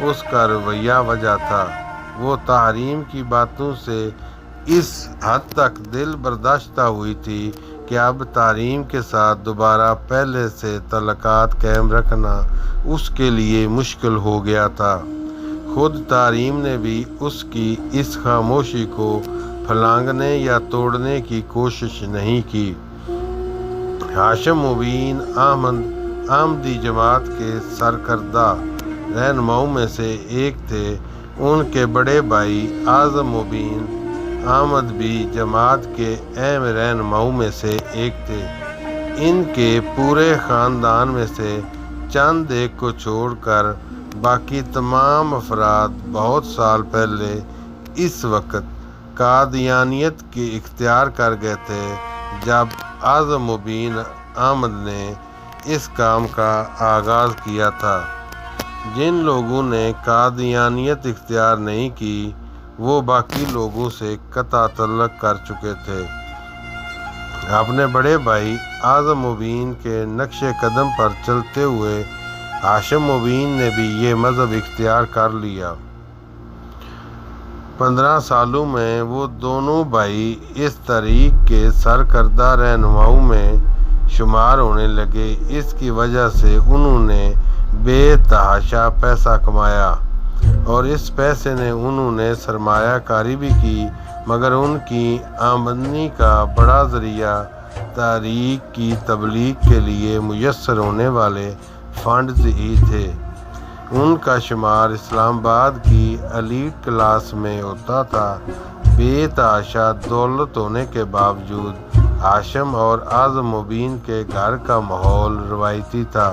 اس کا رویہ وجہ تھا۔ وہ تحریم کی باتوں سے اس حد تک دل برداشتہ ہوئی تھی کہ اب تحریم کے ساتھ دوبارہ پہلے سے تعلقات قائم رکھنا اس کے لیے مشکل ہو گیا تھا۔ خود تحریم نے بھی اس کی اس خاموشی کو پھلانگنے یا توڑنے کی کوشش نہیں کی۔ ہاشم مبین احمدی جماعت کے سرکردہ رہنماؤں میں سے ایک تھے۔ ان کے بڑے بھائی اعظم مبین احمد بھی جماعت کے اہم رہنماؤں میں سے ایک تھے۔ ان کے پورے خاندان میں سے چند ایک کو چھوڑ کر باقی تمام افراد بہت سال پہلے اس وقت قادیانیت کی اختیار کر گئے تھے جب اعظم مبین احمد نے اس کام کا آغاز کیا تھا۔ جن لوگوں نے قادیانیت اختیار نہیں کی وہ باقی لوگوں سے قطع تعلق کر چکے تھے۔ اپنے بڑے بھائی اعظم مبین کے نقش قدم پر چلتے ہوئے ہاشم مبین نے بھی یہ مذہب اختیار کر لیا۔ 15 سالوں میں وہ دونوں بھائی اس تحریک کے سرکردہ رہنماؤں میں شمار ہونے لگے۔ اس کی وجہ سے انہوں نے بے تحاشا پیسہ کمایا اور اس پیسے نے انہوں نے سرمایہ کاری بھی کی، مگر ان کی آمدنی کا بڑا ذریعہ تحریک کی تبلیغ کے لیے میسر ہونے والے فنڈز ہی تھے۔ ان کا شمار اسلام آباد کی ایلیٹ کلاس میں ہوتا تھا۔ بے تحاشا دولت ہونے کے باوجود ہاشم اور اعظم مبین کے گھر کا ماحول روایتی تھا۔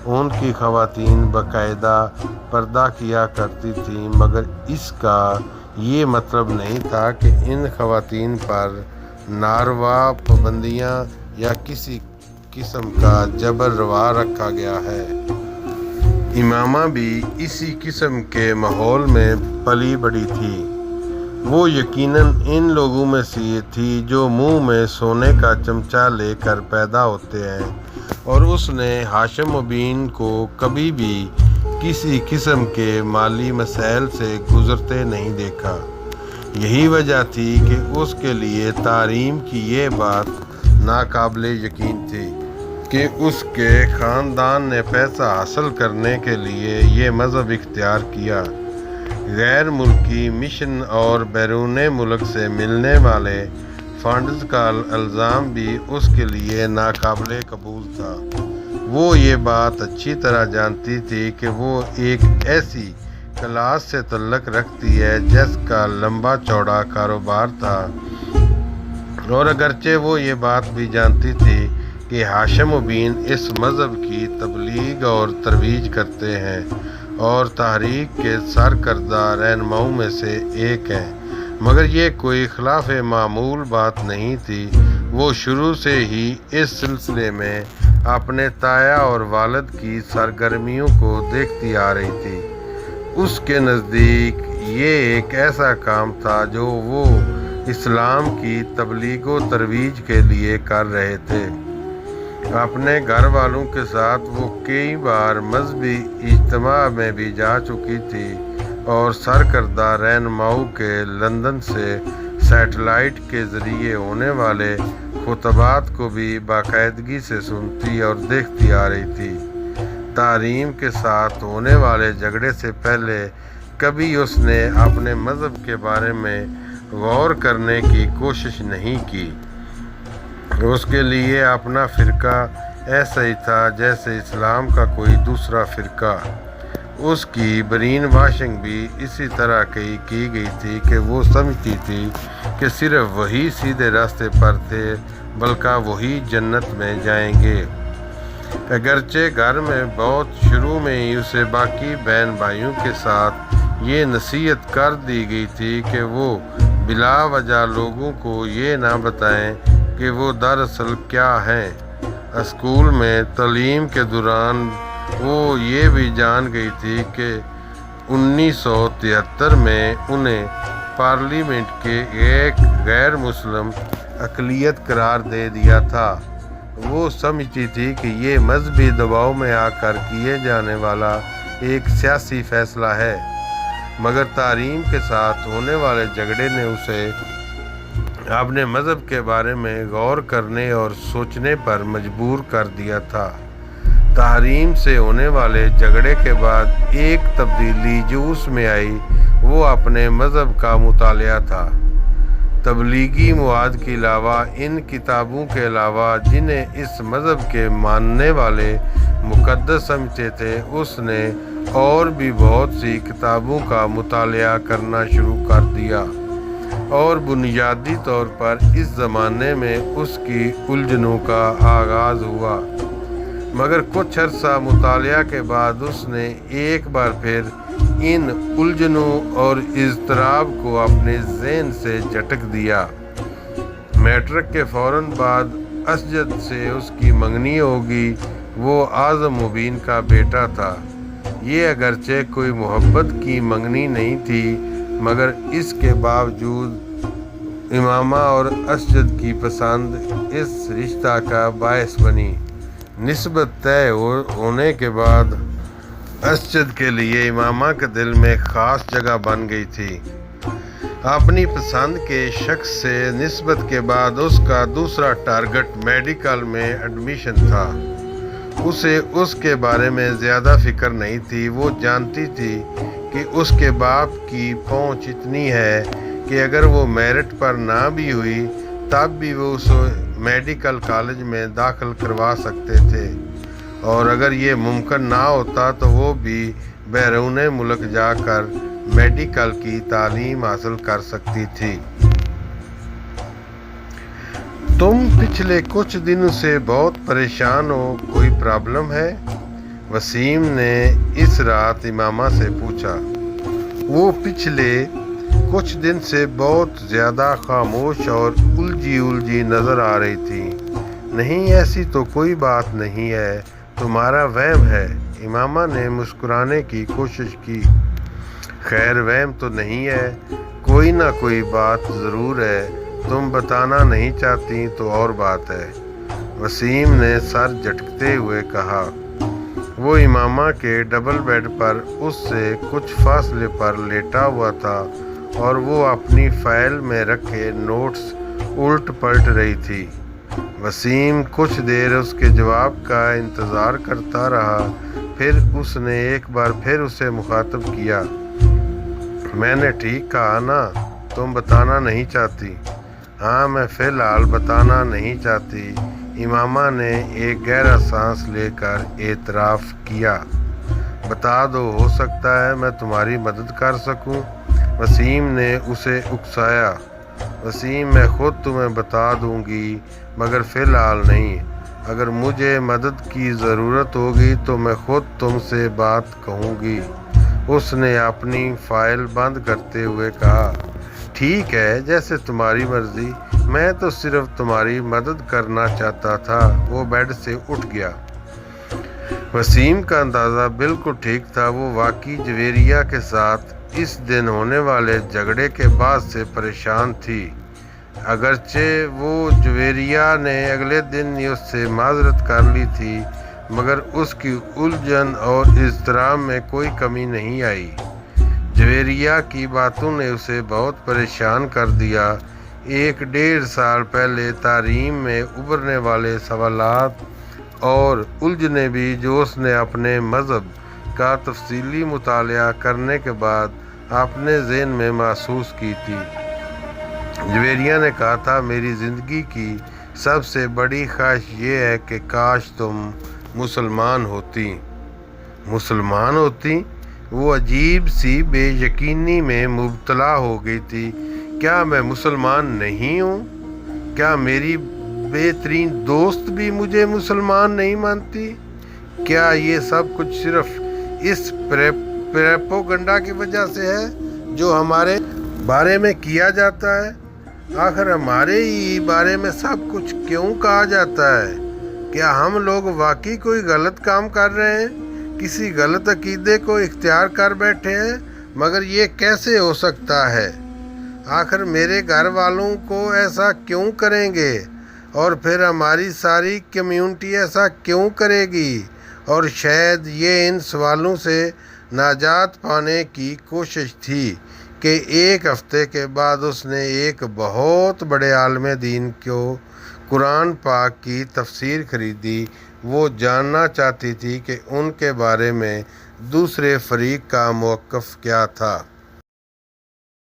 ان کی خواتین باقاعدہ پردہ کیا کرتی تھیں، مگر اس کا یہ مطلب نہیں تھا کہ ان خواتین پر ناروا پابندیاں یا کسی قسم کا جبر روا رکھا گیا ہے۔ امامہ بھی اسی قسم کے ماحول میں پلی بڑھی تھی۔ وہ یقیناً ان لوگوں میں سے تھی جو منہ میں سونے کا چمچہ لے کر پیدا ہوتے ہیں، اور اس نے ہاشم مبین کو کبھی بھی کسی قسم کے مالی مسائل سے گزرتے نہیں دیکھا۔ یہی وجہ تھی کہ اس کے لیے تحریم کی یہ بات ناقابل یقین تھی کہ اس کے خاندان نے پیسہ حاصل کرنے کے لیے یہ مذہب اختیار کیا۔ غیر ملکی مشن اور بیرون ملک سے ملنے والے فنڈز کا الزام بھی اس کے لیے ناقابل قبول تھا۔ وہ یہ بات اچھی طرح جانتی تھی کہ وہ ایک ایسی کلاس سے تعلق رکھتی ہے جس کا لمبا چوڑا کاروبار تھا، اور اگرچہ وہ یہ بات بھی جانتی تھی کہ ہاشم مبین اس مذہب کی تبلیغ اور ترویج کرتے ہیں اور تحریک کے سرکردہ رہنماؤں میں سے ایک ہیں، مگر یہ کوئی خلاف معمول بات نہیں تھی۔ وہ شروع سے ہی اس سلسلے میں اپنے تایا اور والد کی سرگرمیوں کو دیکھتی آ رہی تھی۔ اس کے نزدیک یہ ایک ایسا کام تھا جو وہ اسلام کی تبلیغ و ترویج کے لیے کر رہے تھے۔ اپنے گھر والوں کے ساتھ وہ کئی بار مذہبی اجتماع میں بھی جا چکی تھی اور سرکردہ رہنماؤں کے لندن سے سیٹلائٹ کے ذریعے ہونے والے خطبات کو بھی باقاعدگی سے سنتی اور دیکھتی آ رہی تھی۔ تحریم کے ساتھ ہونے والے جھگڑے سے پہلے کبھی اس نے اپنے مذہب کے بارے میں غور کرنے کی کوشش نہیں کی۔ اس کے لیے اپنا فرقہ ایسا ہی تھا جیسے اسلام کا کوئی دوسرا فرقہ۔ اس کی برین واشنگ بھی اسی طرح کی گئی تھی کہ وہ سمجھتی تھی کہ صرف وہی سیدھے راستے پر تھے، بلکہ وہی جنت میں جائیں گے۔ اگرچہ گھر میں بہت شروع میں ہی اسے باقی بہن بھائیوں کے ساتھ یہ نصیحت کر دی گئی تھی کہ وہ بلا وجہ لوگوں کو یہ نہ بتائیں کہ وہ دراصل کیا ہیں۔ اسکول میں تعلیم کے دوران وہ یہ بھی جان گئی تھی کہ 1973 میں انہیں پارلیمنٹ کے ایک غیر مسلم اقلیت قرار دے دیا تھا۔ وہ سمجھتی تھی کہ یہ مذہبی دباؤ میں آ کر کیے جانے والا ایک سیاسی فیصلہ ہے، مگر تحریم کے ساتھ ہونے والے جھگڑے نے اسے اپنے مذہب کے بارے میں غور کرنے اور سوچنے پر مجبور کر دیا تھا۔ تحریم سے ہونے والے جھگڑے کے بعد ایک تبدیلی جو اس میں آئی وہ اپنے مذہب کا مطالعہ تھا۔ تبلیغی مواد کے علاوہ ان کتابوں کے علاوہ جنہیں اس مذہب کے ماننے والے مقدس سمجھتے تھے، اس نے اور بھی بہت سی کتابوں کا مطالعہ کرنا شروع کر دیا، اور بنیادی طور پر اس زمانے میں اس کی الجھنوں کا آغاز ہوا۔ مگر کچھ عرصہ مطالعہ کے بعد اس نے ایک بار پھر ان الجھنوں اور اضطراب کو اپنے ذہن سے جھٹک دیا۔ میٹرک کے فوراً بعد اسجد سے اس کی منگنی ہوگی۔ وہ اعظم مبین کا بیٹا تھا۔ یہ اگرچہ کوئی محبت کی منگنی نہیں تھی، مگر اس کے باوجود امامہ اور اسجد کی پسند اس رشتہ کا باعث بنی۔ نسبت طے ہونے کے بعد اسجد کے لیے امامہ کے دل میں خاص جگہ بن گئی تھی۔ اپنی پسند کے شخص سے نسبت کے بعد اس کا دوسرا ٹارگٹ میڈیکل میں ایڈمیشن تھا۔ اسے اس کے بارے میں زیادہ فکر نہیں تھی۔ وہ جانتی تھی کہ اس کے باپ کی پہنچ اتنی ہے کہ اگر وہ میرٹ پر نہ بھی ہوئی تب بھی وہ اسے میڈیکل کالج میں داخل کروا سکتے تھے، اور اگر یہ ممکن نہ ہوتا تو وہ بھی بیرون ملک جا کر میڈیکل کی تعلیم حاصل کر سکتی تھی۔ تم پچھلے کچھ دنوں سے بہت پریشان ہو، کوئی پرابلم ہے؟ وسیم نے اس رات امامہ سے پوچھا۔ وہ پچھلے کچھ دن سے بہت زیادہ خاموش اور الجھی نظر آ رہی تھی۔ نہیں، ایسی تو کوئی بات نہیں ہے، تمہارا وہم ہے۔ امامہ نے مسکرانے کی کوشش کی۔ خیر، وہم تو نہیں ہے، کوئی نہ کوئی بات ضرور ہے، تم بتانا نہیں چاہتی تو اور بات ہے، وسیم نے سر جھٹکتے ہوئے کہا۔ وہ امامہ کے ڈبل بیڈ پر اس سے کچھ فاصلے پر لیٹا ہوا تھا اور وہ اپنی فائل میں رکھے نوٹس الٹ پلٹ رہی تھی۔ وسیم کچھ دیر اس کے جواب کا انتظار کرتا رہا، پھر اس نے ایک بار پھر اسے مخاطب کیا۔ میں نے ٹھیک کہا نا، تم بتانا نہیں چاہتی؟ ہاں، میں فی الحال بتانا نہیں چاہتی، امامہ نے ایک گہرا سانس لے کر اعتراف کیا۔ بتا دو، ہو سکتا ہے میں تمہاری مدد کر سکوں، وسیم نے اسے اکسایا۔ وسیم، میں خود تمہیں بتا دوں گی، مگر فی الحال نہیں، اگر مجھے مدد کی ضرورت ہوگی تو میں خود تم سے بات کہوں گی، اس نے اپنی فائل بند کرتے ہوئے کہا۔ ٹھیک ہے، جیسے تمہاری مرضی، میں تو صرف تمہاری مدد کرنا چاہتا تھا۔ وہ بیڈ سے اٹھ گیا۔ وسیم کا اندازہ بالکل ٹھیک تھا، وہ واقعی جویریہ کے ساتھ اس دن ہونے والے جھگڑے کے بعد سے پریشان تھی۔ اگرچہ وہ جویریہ نے اگلے دن ہی اس سے معذرت کر لی تھی، مگر اس کی الجھن اور اضطراب میں کوئی کمی نہیں آئی۔ جویریہ کی باتوں نے اسے بہت پریشان کر دیا۔ 1.5 سال پہلے تحریم میں ابھرنے والے سوالات اور الجھنیں بھی جو اس نے اپنے مذہب کا تفصیلی مطالعہ کرنے کے بعد اپنے ذہن میں محسوس کی تھی۔ جویریہ نے کہا تھا، میری زندگی کی سب سے بڑی خواہش یہ ہے کہ کاش تم مسلمان ہوتی۔ مسلمان ہوتی؟ وہ عجیب سی بے یقینی میں مبتلا ہو گئی تھی۔ کیا میں مسلمان نہیں ہوں؟ کیا میری بہترین دوست بھی مجھے مسلمان نہیں مانتی؟ کیا یہ سب کچھ صرف اس پروپیگنڈا کی وجہ سے ہے جو ہمارے بارے میں کیا جاتا ہے؟ آخر ہمارے ہی بارے میں سب کچھ کیوں کہا جاتا ہے؟ کیا ہم لوگ واقعی کوئی غلط کام کر رہے ہیں، کسی غلط عقیدے کو اختیار کر بیٹھے ہیں؟ مگر یہ کیسے ہو سکتا ہے؟ آخر میرے گھر والوں کو ایسا کیوں کریں گے، اور پھر ہماری ساری کمیونٹی ایسا کیوں کرے گی؟ اور شاید یہ ان سوالوں سے نجات پانے کی کوشش تھی کہ ایک ہفتے کے بعد اس نے ایک بہت بڑے عالم دین کو قرآن پاک کی تفسیر خریدی۔ وہ جاننا چاہتی تھی کہ ان کے بارے میں دوسرے فریق کا موقف کیا تھا۔